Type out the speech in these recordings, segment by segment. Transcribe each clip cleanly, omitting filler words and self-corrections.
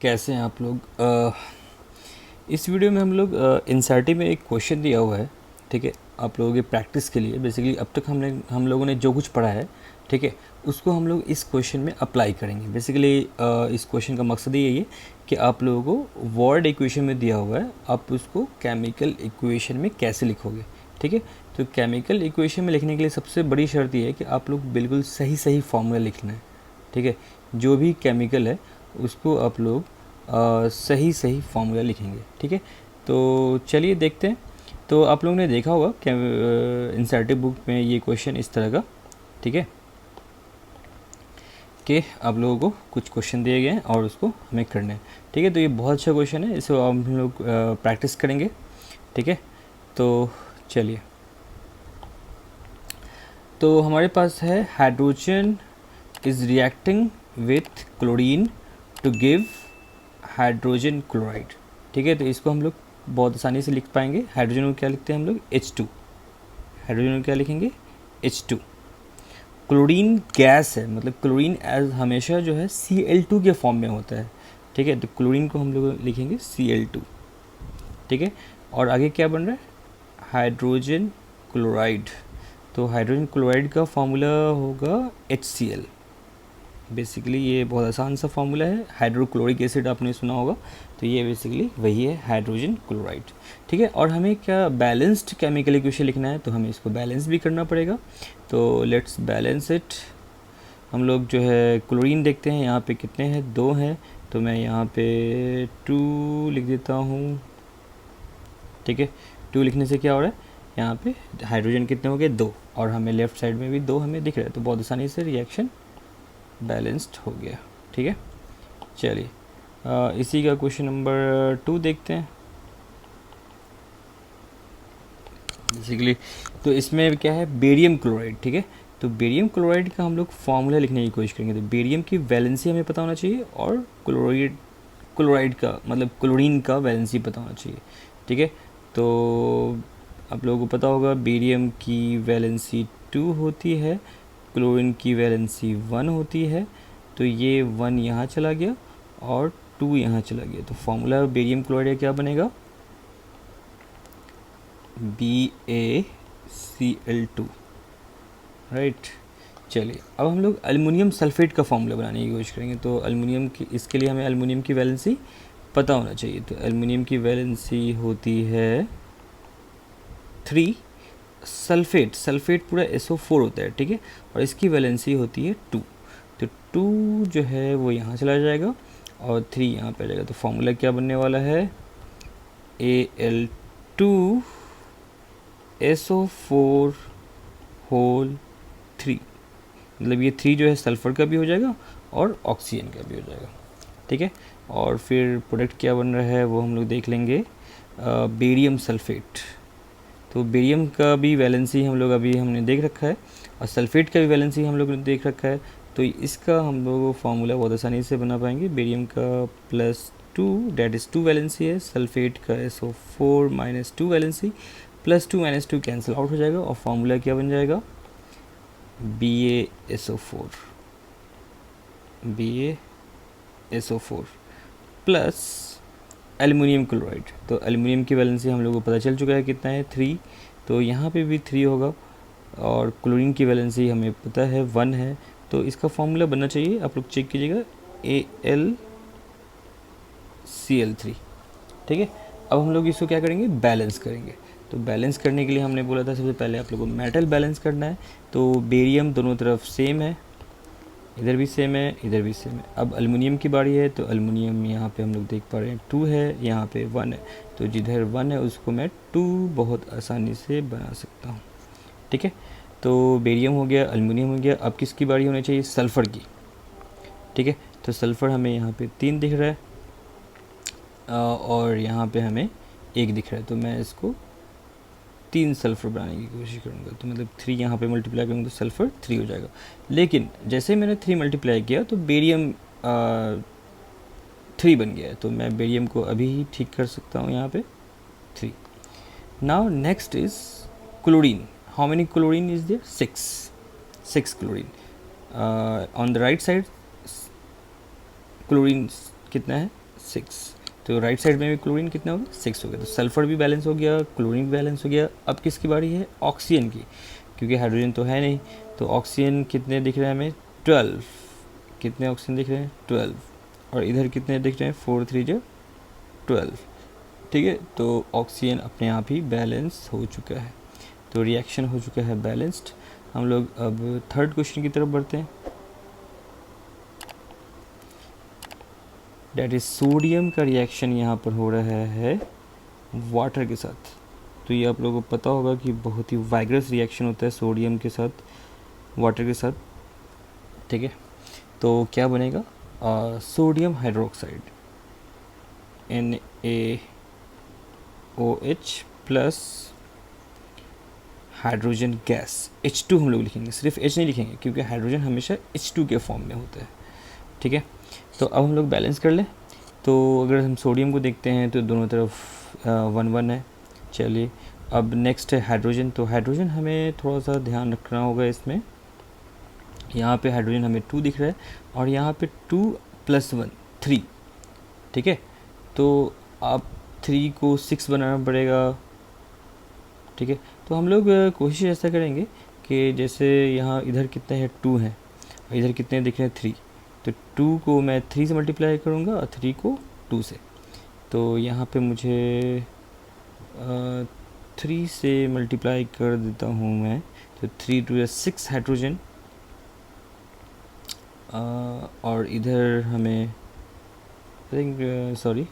कैसे हैं आप लोग। इस वीडियो में हम लोग एनसीईआरटी में एक क्वेश्चन दिया हुआ है, ठीक है, आप लोगों की प्रैक्टिस के लिए। बेसिकली अब तक हम लोगों ने जो कुछ पढ़ा है, ठीक है, उसको हम लोग इस क्वेश्चन में अप्लाई करेंगे। बेसिकली इस क्वेश्चन का मकसद यही है कि आप लोगों को वर्ड इक्वेशन में दिया हुआ है, आप उसको केमिकल इक्वेशन में कैसे लिखोगे, ठीक है। तो केमिकल इक्वेशन में लिखने के लिए सबसे बड़ी शर्त ये है कि आप लोग बिल्कुल सही सही फॉर्मूला लिखना है, ठीक है। जो भी केमिकल है उसको आप लोग सही सही फार्मूला लिखेंगे, ठीक है। तो चलिए देखते हैं। तो आप लोगों ने देखा होगा कि एनसीईआरटी बुक में ये क्वेश्चन इस तरह का, ठीक है, कि आप लोगों को कुछ क्वेश्चन दिए गए हैं और उसको हमें करना है, ठीक है। तो ये बहुत अच्छा क्वेश्चन है, इसे हम लोग प्रैक्टिस करेंगे, ठीक है। तो चलिए, तो हमारे पास है hydrogen is reacting with chlorine to give hydrogen chloride, ठीक है। तो इसको हम लोग बहुत आसानी से लिख पाएंगे। हाइड्रोजन को क्या लिखते हैं हम लोग, H2। हाइड्रोजन को क्या लिखेंगे, H2। क्लोरीन गैस है, मतलब क्लोरीन एज हमेशा जो है Cl2 के फॉर्म में होता है, ठीक है। तो क्लोरीन को हम लोग लिखेंगे Cl2, ठीक है। और आगे क्या बन रहा है, हाइड्रोजन क्लोराइड। तो हाइड्रोजन क्लोराइड का फॉर्मूला होगा HCl। बेसिकली ये बहुत आसान सा फार्मूला है, हाइड्रोक्लोरिक एसिड आपने सुना होगा, तो ये बेसिकली वही है हाइड्रोजन क्लोराइड, ठीक है। और हमें क्या बैलेंस्ड केमिकल इक्वेशन लिखना है, तो हमें इसको बैलेंस भी करना पड़ेगा। तो लेट्स बैलेंस इट। हम लोग जो है क्लोरीन देखते हैं, यहाँ पे कितने हैं, 2 हैं, तो मैं यहाँ पे 2 लिख देता हूँ, ठीक है। 2 लिखने से क्या हो रहा है, यहाँ पे हाइड्रोजन कितने हो गए, 2, और हमें लेफ्ट साइड में भी 2 हमें दिख रहा है, तो बहुत आसानी से रिएक्शन बैलेंस्ड हो गया, ठीक है। चलिए इसी का क्वेश्चन नंबर 2 देखते हैं। बेसिकली तो इसमें क्या है, बेरियम क्लोराइड, ठीक है। तो बेरियम क्लोराइड का हम लोग फॉर्मूला लिखने की कोशिश करेंगे। तो बेरियम की वैलेंसी हमें पता होना चाहिए और क्लोराइड का मतलब क्लोरीन का वैलेंसी पता होना चाहिए, ठीक है। तो आप लोगों को पता होगा बेरियम की वैलेंसी 2 होती है, क्लोरीन की वैलेंसी 1 होती है। तो ये 1 यहाँ चला गया और 2 यहाँ चला गया, तो फॉर्मूला बेरियम क्लोराइड क्या बनेगा, BaCl2, राइट। चलिए अब हम लोग एल्युमिनियम सल्फेट का फॉर्मूला बनाने की कोशिश करेंगे। तो एल्युमिनियम की, इसके लिए हमें एल्युमिनियम की वैलेंसी पता होना चाहिए। तो एल्युमिनियम की वैलेंसी होती है 3, सल्फेट पूरा SO4 होता है, ठीक है, और इसकी वैलेंसी होती है 2। तो 2 जो है वो यहाँ चला जाएगा और 3 यहाँ पे आ जाएगा। तो फॉर्मूला क्या बनने वाला है, Al2SO4 होल 3, मतलब ये 3 जो है सल्फ़र का भी हो जाएगा और ऑक्सीजन का भी हो जाएगा, ठीक है। और फिर प्रोडक्ट क्या बन रहा है वो हम लोग देख लेंगे, बेरियम सल्फेट। तो बेरियम का भी वैलेंसी हम लोग अभी हमने देख रखा है और सल्फ़ेट का भी वैलेंसी हम लोग ने देख रखा है। तो इसका हम लोग फार्मूला बहुत आसानी से बना पाएंगे। बेरियम का +2 डेट इज़ 2 वैलेंसी है, सल्फ़ेट का SO4 -2 वैलेंसी, +2 -2 कैंसिल आउट हो जाएगा और फार्मूला क्या बन जाएगा, BaSO4 प्लस एल्युमिनियम क्लोराइड। तो एल्युमिनियम की वैलेंसी हम लोगों को पता चल चुका है कितना है, 3, तो यहाँ पे भी 3 होगा। और क्लोरीन की वैलेंसी हमें पता है 1 है, तो इसका फॉर्मूला बनना चाहिए, आप लोग चेक कीजिएगा, AlCl3, ठीक है। अब हम लोग इसको क्या करेंगे, बैलेंस करेंगे। तो बैलेंस करने के लिए हमने बोला था सबसे पहले आप लोगों को मेटल बैलेंस करना है। तो बेरियम दोनों तरफ सेम है, इधर भी सेम है, इधर भी सेम है। अब एल्युमिनियम की बारी है, तो एल्युमिनियम यहाँ पे हम लोग देख पा रहे हैं 2 है, यहाँ पे 1 है, तो जिधर 1 है उसको मैं 2 बहुत आसानी से बना सकता हूँ, ठीक है। तो बेरियम हो गया, एल्युमिनियम हो गया, अब किसकी बारी होनी चाहिए, सल्फ़र की, ठीक है। तो सल्फ़र हमें यहाँ पे 3 दिख रहा है और यहाँ पे हमें 1 दिख रहा है, तो मैं इसको 3 सल्फ़र बनाने की कोशिश करूँगा। तो मतलब 3 यहाँ पे मल्टीप्लाई करूँगा तो सल्फ़र 3 हो जाएगा। लेकिन जैसे मैंने 3 मल्टीप्लाई किया तो बेरियम 3 बन गया है, तो मैं बेरियम को अभी ही ठीक कर सकता हूँ यहाँ पे 3। Now next is chlorine. How many chlorine is there, 6 chlorine. On the right side chlorine कितना है, 6। तो राइट साइड में भी क्लोरीन कितना हो गया 6 हो गया। तो सल्फ़र भी बैलेंस हो गया, क्लोरीन भी बैलेंस हो गया। अब किसकी बारी है ऑक्सीजन की, क्योंकि हाइड्रोजन तो है नहीं। तो ऑक्सीजन कितने दिख रहे हैं हमें 12, कितने ऑक्सीजन दिख रहे हैं 12, और इधर कितने दिख रहे हैं 4 3 जो 12। ठीक है, तो ऑक्सीजन अपने आप ही बैलेंस हो चुका है, तो रिएक्शन हो चुका है बैलेंस्ड। हम लोग अब थर्ड क्वेश्चन की तरफ बढ़ते हैं, डेट इज सोडियम का रिएक्शन यहाँ पर हो रहा है वाटर के साथ। तो ये आप लोगों को पता होगा कि बहुत ही वाइग्रस रिएक्शन होता है सोडियम के साथ वाटर के साथ। ठीक है, तो क्या बनेगा sodium hydroxide NaOH plus hydrogen gas H2 हम लोग लिखेंगे, सिर्फ H नहीं लिखेंगे क्योंकि हाइड्रोजन हमेशा H2 के फॉर्म में होता है। ठीक है, तो अब हम लोग बैलेंस कर लें। तो अगर हम सोडियम को देखते हैं तो दोनों तरफ 1 1 है। चलिए, अब नेक्स्ट है हाइड्रोजन। तो हाइड्रोजन हमें थोड़ा सा ध्यान रखना होगा इसमें। यहाँ पे हाइड्रोजन हमें 2 दिख रहा है और यहाँ पे 2 + 1 3। ठीक है, तो आप 3 को 6 बनाना पड़ेगा। ठीक है, तो हम लोग कोशिश ऐसा करेंगे कि जैसे यहाँ इधर कितने हैं 2 हैं, इधर कितने दिख रहे हैं 3, तो 2 को मैं 3 से मल्टीप्लाई करूँगा और 3 को 2 से। तो यहाँ पे मुझे 3 से मल्टीप्लाई कर देता हूँ मैं, तो 3 2 6 हाइड्रोजन, और इधर हमें थिंक सॉरी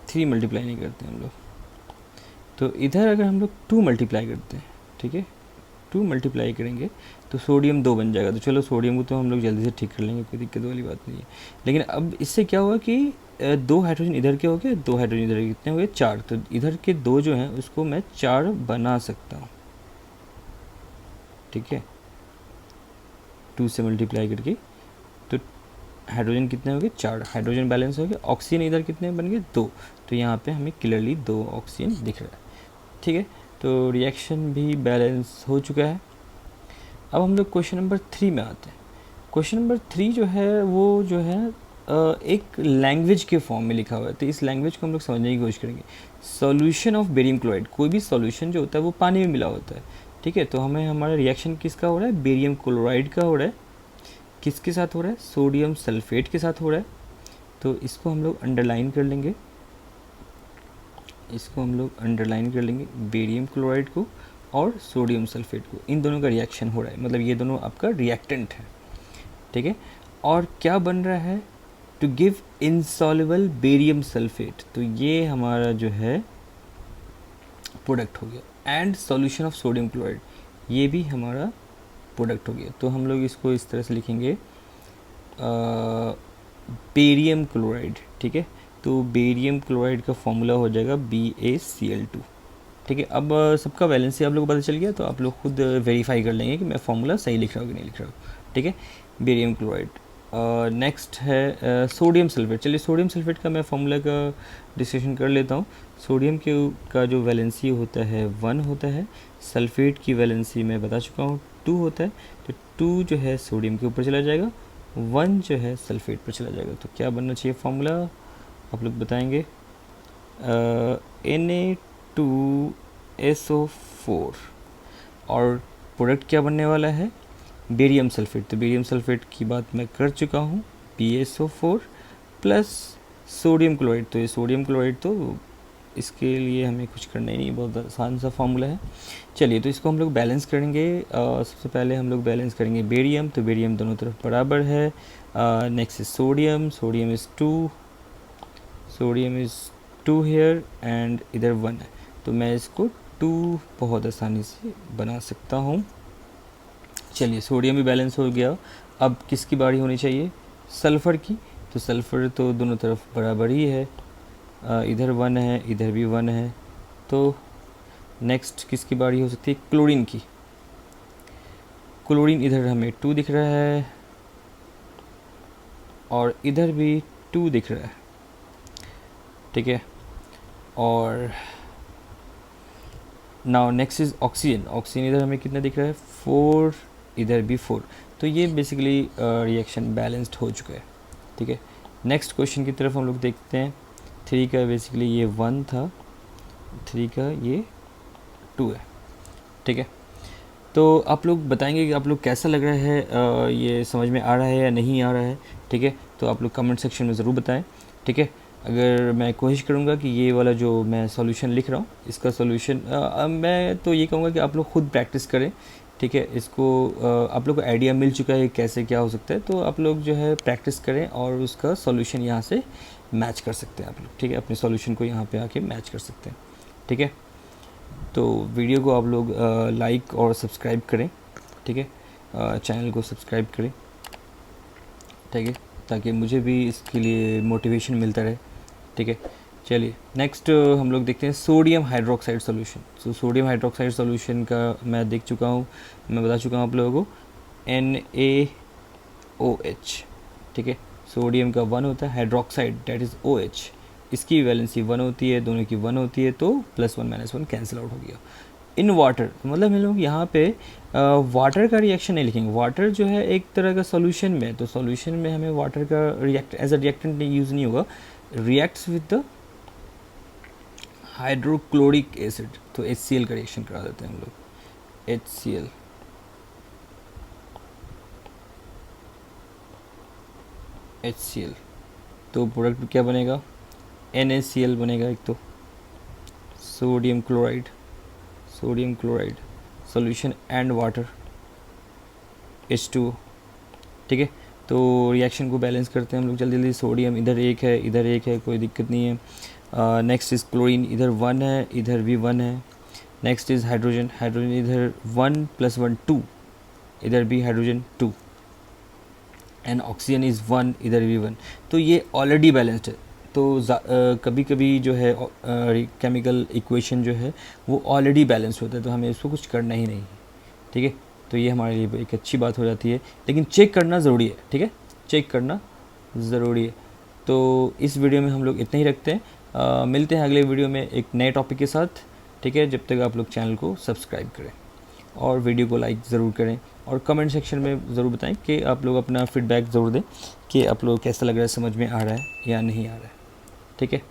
3 मल्टीप्लाई नहीं करते हम लोग। तो इधर अगर हम लोग 2 मल्टीप्लाई करते हैं, ठीक है 2 मल्टीप्लाई करेंगे तो सोडियम 2 बन जाएगा। तो चलो सोडियम को तो हम लोग जल्दी से ठीक कर लेंगे, कोई दिक्कत वाली बात नहीं है। लेकिन अब इससे क्या हुआ कि 2 हाइड्रोजन इधर के हो गए, 2 हाइड्रोजन इधर के कितने हो गए 4। तो इधर के 2 जो हैं उसको मैं 4 बना सकता हूँ। ठीक है, 2 से मल्टीप्लाई करके, तो हाइड्रोजन कितने हो गए 4, हाइड्रोजन बैलेंस हो गया। ऑक्सीजन इधर कितने बन गए 2, तो यहाँ पे हमें क्लियरली 2 ऑक्सीजन दिख रहा है। ठीक है, तो रिएक्शन भी बैलेंस हो चुका है। अब हम लोग क्वेश्चन नंबर 3 में आते हैं। क्वेश्चन नंबर 3 जो है वो जो है एक लैंग्वेज के फॉर्म में लिखा हुआ है, तो इस लैंग्वेज को हम लोग समझने की कोशिश करेंगे। सॉल्यूशन ऑफ बेरियम क्लोराइड, कोई भी सॉल्यूशन जो होता है वो पानी में मिला होता है। ठीक है, तो हमें हमारा रिएक्शन किसका हो रहा है बेरियम क्लोराइड का हो रहा है। किसके साथ हो रहा है सोडियम सल्फेट के साथ हो रहा है। तो इसको हम लोग अंडरलाइन कर लेंगे, इसको हम लोग अंडरलाइन कर लेंगे, बेरियम क्लोराइड को और सोडियम सल्फेट को, इन दोनों का रिएक्शन हो रहा है, मतलब ये दोनों आपका रिएक्टेंट है। ठीक है, और क्या बन रहा है to give insoluble barium sulphate, तो ये हमारा जो है प्रोडक्ट हो गया। And solution of sodium chloride, ये भी हमारा प्रोडक्ट हो गया। तो हम लोग इसको इस तरह से लिखेंगे बेरियम क्लोराइड। ठीक है, तो बेरियम क्लोराइड का फॉर्मूला हो जाएगा BaCl2। ठीक है, अब सबका वैलेंसी आप लोगों को पता चल गया, तो आप लोग खुद वेरीफाई कर लेंगे कि मैं फॉर्मूला सही लिख रहा हूँ कि नहीं लिख रहा हूँ। ठीक है, बेरियम क्लोराइड। नेक्स्ट है सोडियम सल्फेट। चलिए सोडियम सल्फेट का मैं फॉर्मूला का डिस्कशन कर लेता हूँ। सोडियम के का जो वैलेंसी होता है 1 होता है, सल्फेट की वैलेंसी मैं बता चुका हूँ 2 होता है। तो 2 जो है सोडियम के ऊपर चला जाएगा, 1 जो है सल्फेट पर चला जाएगा। तो क्या बनना चाहिए फॉर्मूला आप लोग बताएंगे। Na2SO4 और प्रोडक्ट क्या बनने वाला है बेरियम सल्फेट। तो बेरियम सल्फेट की बात मैं कर चुका हूँ, PaSO4 प्लस सोडियम क्लोराइड। तो ये सोडियम क्लोराइड तो इसके लिए हमें कुछ करना ही नहीं, बहुत आसान सा फॉर्मूला है। चलिए, तो इसको हम लोग बैलेंस करेंगे। सबसे पहले हम लोग बैलेंस करेंगे बेरियम, तो बेरियम दोनों तरफ बराबर है। Next is sodium, sodium is 2, sodium is 2 here and इधर 1 है, तो मैं इसको 2 बहुत आसानी से बना सकता हूँ। चलिए, सोडियम भी बैलेंस हो गया। अब किसकी बारी होनी चाहिए सल्फ़र की। तो सल्फ़र तो दोनों तरफ बराबर ही है, इधर 1 है इधर भी 1 है। तो नेक्स्ट किसकी बारी हो सकती है क्लोरीन की। क्लोरीन इधर हमें 2 दिख रहा है और इधर भी 2 दिख रहा है। ठीक है, और now next is oxygen. Oxygen इधर हमें कितना दिख रहा है 4, इधर भी 4। तो ये बेसिकली रिएक्शन बैलेंस्ड हो चुका है। ठीक है, नेक्स्ट क्वेश्चन की तरफ हम लोग देखते हैं। 3 का बेसिकली ये 1 था, 3 का ये 2 है, ठीक है। तो आप लोग बताएंगे कि आप लोग कैसा लग रहा है, ये समझ में आ रहा है या नहीं आ रहा है, ठीक है। तो आप लोग कमेंट सेक्शन में ज़रूर बताएं, ठीक है। अगर मैं कोशिश करूँगा कि ये वाला जो मैं सॉल्यूशन लिख रहा हूँ इसका सॉल्यूशन मैं तो ये कहूँगा कि आप लोग खुद प्रैक्टिस करें, ठीक है। इसको आप लोग को आइडिया मिल चुका है कैसे क्या हो सकता है, तो आप लोग जो है प्रैक्टिस करें और उसका सॉल्यूशन यहाँ से मैच कर सकते हैं आप लोग, ठीक है। अपने सॉल्यूशन को यहाँ पे आके मैच कर सकते हैं, ठीक है। तो वीडियो को आप लोग लाइक और सब्सक्राइब करें, ठीक है। चैनल को सब्सक्राइब करें, ठीक है, ताकि मुझे भी इसके लिए मोटिवेशन मिलता रहे, ठीक है। चलिए नेक्स्ट हम लोग देखते हैं sodium hydroxide solution. So sodium hydroxide solution का मैं देख चुका हूँ, मैं बता चुका हूँ आप लोगों को NaOH, ठीक है। सोडियम का 1 होता है, हाइड्रोक्साइड डेट इज़ OH, इसकी वैलेंसी 1 होती है, दोनों की 1 होती है, तो +1 -1 कैंसिल आउट हो गया। इन वाटर मतलब हम लोग यहाँ पे वाटर का रिएक्शन नहीं लिखेंगे। वाटर जो है एक तरह का सॉल्यूशन में, तो सॉल्यूशन में हमें वाटर का react as a reactant use नहीं होगा, reacts with the hydrochloric acid, तो HCl का रिएक्शन करा देते हैं हम लोग, HCl। तो प्रोडक्ट क्या बनेगा, NaCl बनेगा एक, तो sodium chloride solution and water H2O, ठीक है। तो रिएक्शन को बैलेंस करते हैं हम लोग जल्दी जल्दी। सोडियम इधर 1 है, इधर 1 है, कोई दिक्कत नहीं है। नेक्स्ट इज़ क्लोरीन, इधर 1 है, इधर भी 1 है। नेक्स्ट इज़ हाइड्रोजन इधर 1 + 1 2, इधर भी हाइड्रोजन 2, एंड ऑक्सीजन इज़ 1, इधर भी 1। तो ये ऑलरेडी बैलेंस्ड है। तो कभी कभी जो है केमिकल इक्वेशन जो है वो ऑलरेडी बैलेंस्ड होता है, तो हमें इसको कुछ करना ही नहीं है, ठीक है। तो ये हमारे लिए एक अच्छी बात हो जाती है, लेकिन चेक करना ज़रूरी है, ठीक है, चेक करना ज़रूरी है। तो इस वीडियो में हम लोग इतना ही रखते हैं, मिलते हैं अगले वीडियो में एक नए टॉपिक के साथ, ठीक है। जब तक आप लोग चैनल को सब्सक्राइब करें और वीडियो को लाइक ज़रूर करें, और कमेंट सेक्शन में ज़रूर बताएं कि आप लोग अपना फीडबैक ज़रूर दें कि आप लोग कैसा लग रहा है, समझ में आ रहा है या नहीं आ रहा है, ठीक है।